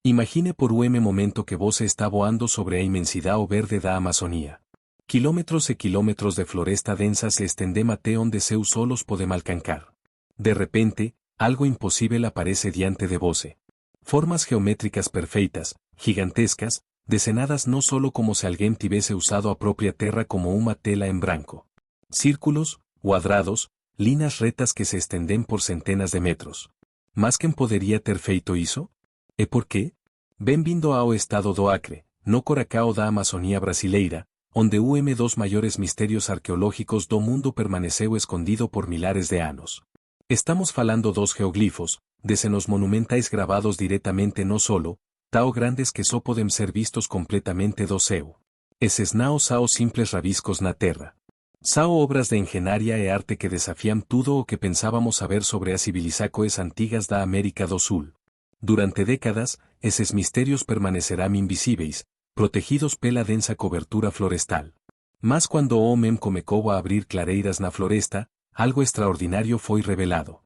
Imagine por momento que você está voando sobre a inmensidão verde da Amazonía. Kilómetros e kilómetros de floresta densa se estendem até onde seus olhos podem alcançar. De repente, algo imposible aparece diante de você. Formas geométricas perfeitas, gigantescas, desenhadas no solo como se alguém tivesse usado a própria terra como uma tela em branco. Círculos, cuadrados, líneas retas que se estendem por centenas de metros. Mas quem poderia ter feito isso? E por quê? Bem-vindo ao estado do Acre, no Coração da Amazônia brasileira, onde dos maiores mistérios arqueológicos do mundo permaneceu escondido por milares de anos. Estamos falando dos geoglifos, desenos monumentais gravados diretamente no solo, tão grandes que só podem ser vistos completamente do céu. Esses não são simples rabiscos na terra. São obras de engenharia e arte que desafiam tudo o que pensávamos saber sobre as civilizações antigas da América do Sul. Durante décadas, esses mistérios permanecerão invisíveis, protegidos pela densa cobertura florestal. Mas quando o homem começou a abrir clareiras na floresta, algo extraordinário foi revelado.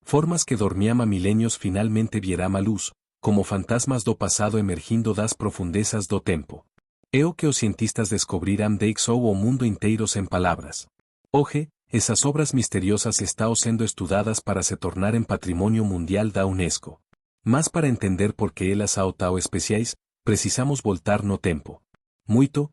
Formas que dormiam há milênios finalmente vieram à luz, como fantasmas do passado emergindo das profundezas do tempo. É o que os cientistas descobriram deixou o mundo inteiro sem palavras. Hoje, essas obras misteriosas estão sendo estudadas para se tornarem patrimônio mundial da Unesco. Mas para entender por que elas são tão especiais, precisamos voltar no tempo. Muito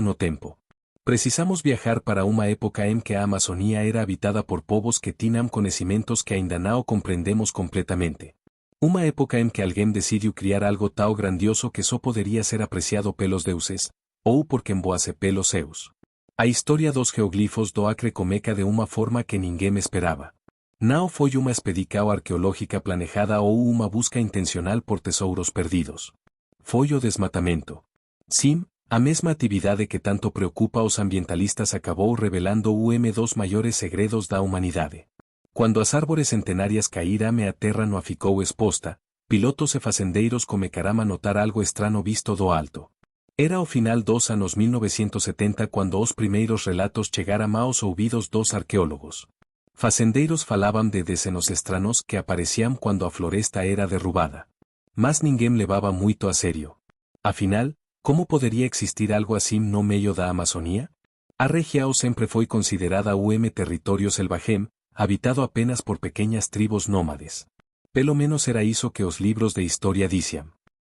no tempo. Precisamos viajar para uma época em que a Amazônia era habitada por povos que tinham conhecimentos que ainda não compreendemos completamente. Uma época em que alguém decidiu criar algo tão grandioso que só poderia ser apreciado pelos deuses, ou por quem voasse pelos céus. A história dos geoglifos do Acre começa de uma forma que ninguém esperava. Não foi uma expedição arqueológica planejada ou uma busca intencional por tesouros perdidos. Foi o desmatamento. Sim, a mesma atividade que tanto preocupa aos ambientalistas acabou revelando dos maiores segredos da humanidade. Quando as árvores centenárias caíram e a terra não ficou exposta, pilotos e fazendeiros começaram a notar algo estranho visto do alto. Era o final dos anos 1970 quando os primeiros relatos chegaram aos ouvidos dos arqueólogos. Fazendeiros falavam de desenos estranhos que apareciam quando a floresta era derrubada. Mas ninguém levava muito a sério. Afinal, como poderia existir algo assim no meio da Amazônia? A região sempre foi considerada território selvagem, habitado apenas por pequenas tribos nómades. Pelo menos era isso que os livros de história diziam.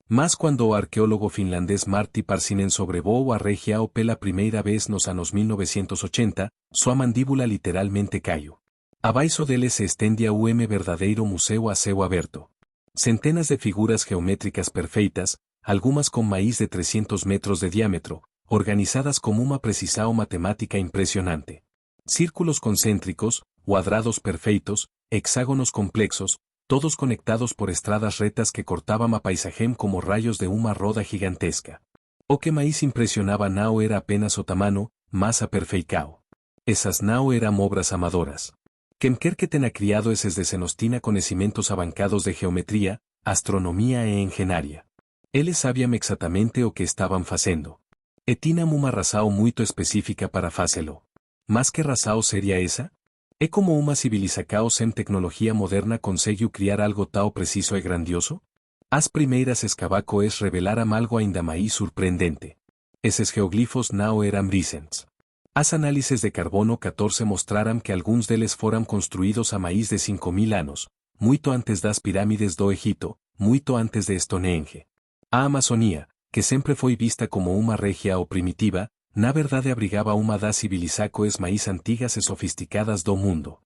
Mas quando o arqueólogo finlandês Martti Parsinen sobrevoou a região pela primeira vez nos anos 1980, sua mandíbula literalmente caiu. Abaixo dele se estendia verdadeiro museu a céu aberto. Centenas de figuras geométricas perfeitas, algumas com mais de 300 metros de diâmetro, organizadas com uma precisão matemática impressionante. Círculos concêntricos, cuadrados perfeitos, hexágonos complexos, todos conectados por estradas retas que cortavam a paisagem como raios de uma roda gigantesca. O que mais impressionava não era apenas o tamanho, mas a perfeição. Essas não eram obras amadoras. Quem quer que tenha criado esses desenos tinha conhecimentos avançados de geometria, astronomia e engenharia. Eles sabiam exatamente o que estavam fazendo. E tinham uma razão muito específica para fazê-lo. Mas que razão seria essa? É como uma civilização sem tecnologia moderna conseguiu criar algo tão preciso e grandioso? As primeiras escavações revelaram algo ainda mais surpreendente. Esses geoglifos não eram recentes. As análises de carbono 14 mostraram que alguns deles foram construídos há mais de 5.000 anos, muito antes das pirâmides do Egito, muito antes de Stonehenge. A Amazônia, que sempre foi vista como uma região primitiva, na verdade abrigava uma das civilizações mais antigas e sofisticadas do mundo.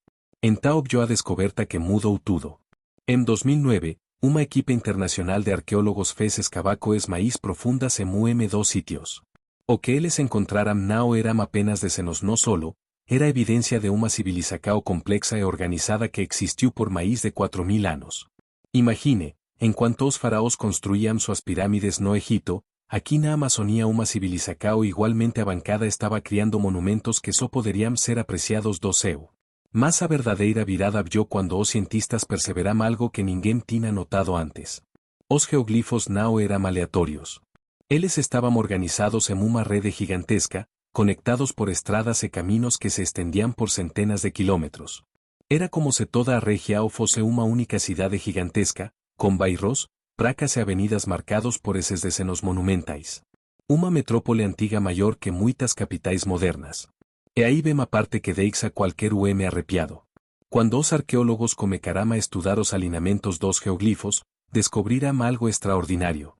Então veio a descoberta que mudou tudo. Em 2009, uma equipe internacional de arqueólogos fez escavações mais profundas em dos sítios. O que eles encontraram não eram apenas desenos no solo, era evidência de uma civilização complexa e organizada que existiu por mais de 4.000 anos. Imagine, enquanto os faraós construíam suas pirâmides no Egito, aqui na Amazônia uma civilização igualmente avançada estava criando monumentos que só poderiam ser apreciados do céu. Mas a verdadeira virada veio quando os cientistas perceberam algo que ninguém tinha notado antes. Os geoglifos não eram aleatórios. Eles estavam organizados em uma rede gigantesca, conectados por estradas e caminhos que se estendiam por centenas de quilômetros. Era como se toda a região fosse uma única cidade gigantesca, com bairros, pracas e avenidas marcados por eses decenos monumentais. Uma metrópole antiga maior que muitas capitais modernas. E aí vem a parte que deixa qualquer arrepiado. Quando os arqueólogos começaram a estudar os alinhamentos dos geoglifos, descobriram algo extraordinário.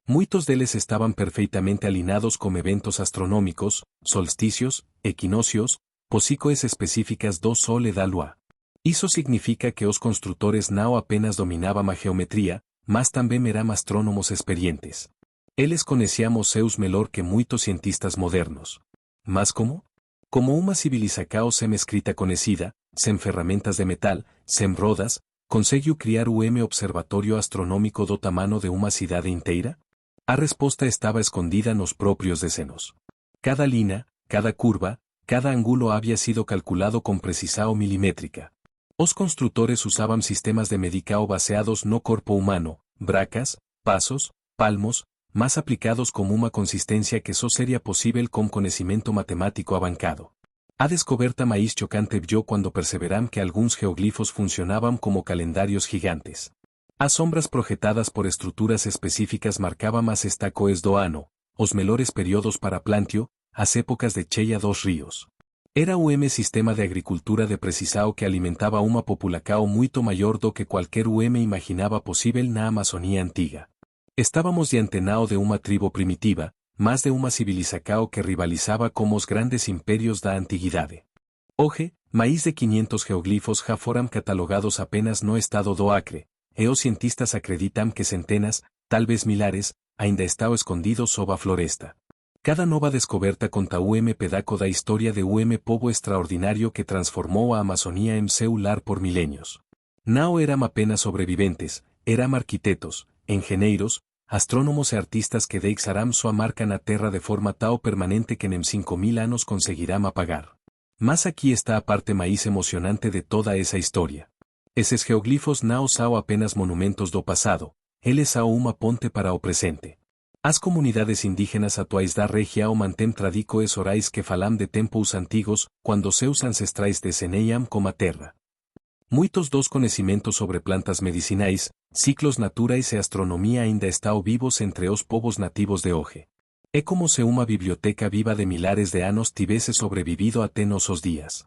Muitos deles estavam perfeitamente alinhados com eventos astronômicos, solstícios, equinócios, posições específicas do Sol e da Lua. Isso significa que os construtores não apenas dominavam a geometria, mas também eram astrônomos experientes. Eles conheciam os seus melhor que muitos cientistas modernos. Mas como? Como uma civilização sem escrita conhecida, sem ferramentas de metal, sem rodas, conseguiu criar o observatório astronômico do tamanho de uma cidade inteira? A resposta estava escondida nos próprios desenos. Cada linha, cada curva, cada ângulo havia sido calculado com precisão milimétrica. Os construtores usavam sistemas de medição baseados no corpo humano, bracas, passos, palmos, mas aplicados com uma consistência que só seria possível com conhecimento matemático avançado. A descoberta mais chocante veio quando perceberam que alguns geoglifos funcionavam como calendários gigantes. As sombras projetadas por estruturas específicas marcavam as estações do ano, os melhores períodos para plantio, as épocas de cheia dos rios. Era o sistema de agricultura de precisão que alimentava uma população muito maior do que qualquer imaginava possível na Amazônia antiga. Estávamos diante não de uma tribo primitiva, mas de uma civilização que rivalizava com os grandes impérios da antiguidade. Hoje, mais de 500 geoglifos já foram catalogados apenas no estado do Acre, e os cientistas acreditam que centenas, talvez milhares, ainda estão escondidos sob a floresta. Cada nova descoberta conta pedaço da história de povo extraordinário que transformou a Amazônia em seu lar por milênios. Não eram apenas sobreviventes, eram arquitetos, engenheiros, astrônomos e artistas que deixarão sua marca na Terra de forma tão permanente que em 5.000 anos conseguirão apagar. Mas aqui está a parte mais emocionante de toda essa história. Esses geoglifos não são apenas monumentos do passado, eles são uma ponte para o presente. As comunidades indígenas atuais da região mantêm tradições orais que falam de tempos antigos, quando seus ancestrais desenham com a terra. Muitos dos conhecimentos sobre plantas medicinais, ciclos naturais e astronomia ainda estão vivos entre os povos nativos de hoje. É como se uma biblioteca viva de milhares de anos tivesse sobrevivido até nossos dias.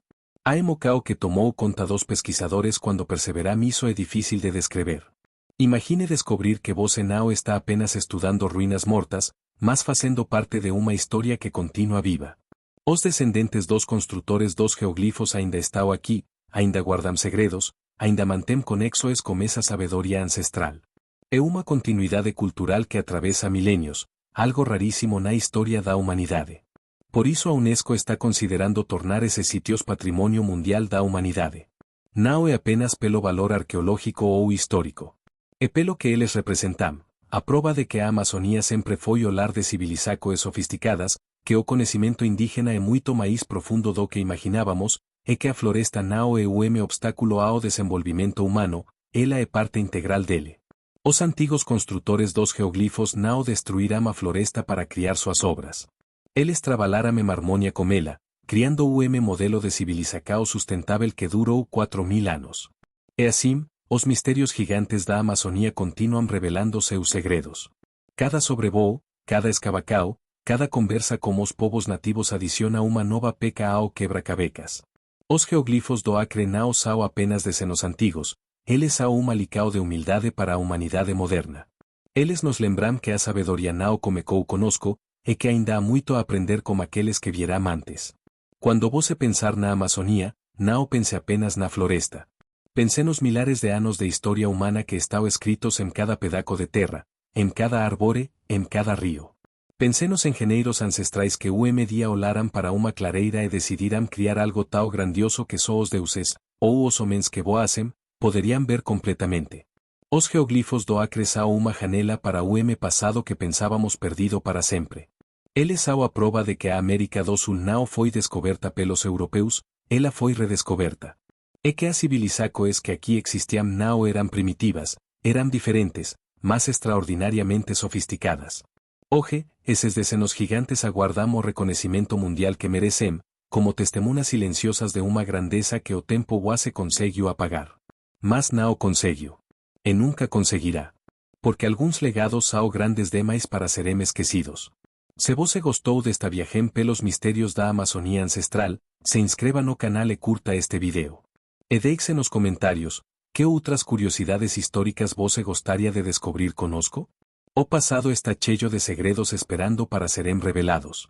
A emoção que tomou conta dos pesquisadores quando perceberam isso é difícil de descrever. Imagine descobrir que você não está apenas estudando ruínas mortas, mas fazendo parte de uma história que continua viva. Os descendentes dos construtores dos geoglifos ainda estão aqui, ainda guardam segredos, ainda mantêm conexões com essa sabedoria ancestral. É uma continuidade cultural que atravessa milênios, algo raríssimo na história da humanidade. Por isso a Unesco está considerando tornar esses sítios patrimônio mundial da humanidade. Não é apenas pelo valor arqueológico ou histórico. É pelo que eles representam, a prova de que a Amazônia sempre foi o lar de civilizações sofisticadas, que o conhecimento indígena é muito mais profundo do que imaginávamos, e que a floresta não é o obstáculo ao desenvolvimento humano, ela é parte integral dele. Os antigos construtores dos geoglifos não destruíram a floresta para criar suas obras. Eles trabalharam em harmonia com ela, criando o modelo de civilização sustentável que durou 4.000 anos. E assim, os mistérios gigantes da Amazônia continuam revelando seus segredos. Cada sobrevoo, cada escavação, cada conversa com os povos nativos adiciona uma nova peça ao quebra-cabeças. Os geoglifos do Acre não são apenas desenos antigos, eles são uma lição de humildade para a humanidade moderna. Eles nos lembram que a sabedoria não começou conosco, e que ainda há muito a aprender com aqueles que vieram antes. Quando você pensar na Amazônia, não pense apenas na floresta. Pense nos milhares de anos de história humana que estão escritos em cada pedaço de terra, em cada árvore, em cada rio. Pense nos engenheiros ancestrais que dia olharam para uma clareira e decidiram criar algo tão grandioso que só os deuses, ou os homens que voassem, poderiam ver completamente. Os geoglifos do Acre são uma janela para o passado que pensávamos perdido para sempre. Eles são a prova de que a América do Sul não foi descoberta pelos europeus, ela foi redescoberta. E que as civilizações que aqui existiam não eram primitivas, eram diferentes, mas extraordinariamente sofisticadas. Hoje, esses desenos gigantes aguardam o reconhecimento mundial que merecem, como testemunhas silenciosas de uma grandeza que o tempo quase conseguiu apagar. Mas não conseguiu. E nunca conseguirá. porque alguns legados sao grandes demais para serem esquecidos. Se você gostou desta viagem pelos mistérios da Amazônia ancestral, se inscreva no canal e curta este video. E deixe nos comentários, que outras curiosidades históricas você gostaria de descobrir conosco? O passado está cheio de segredos esperando para serem revelados.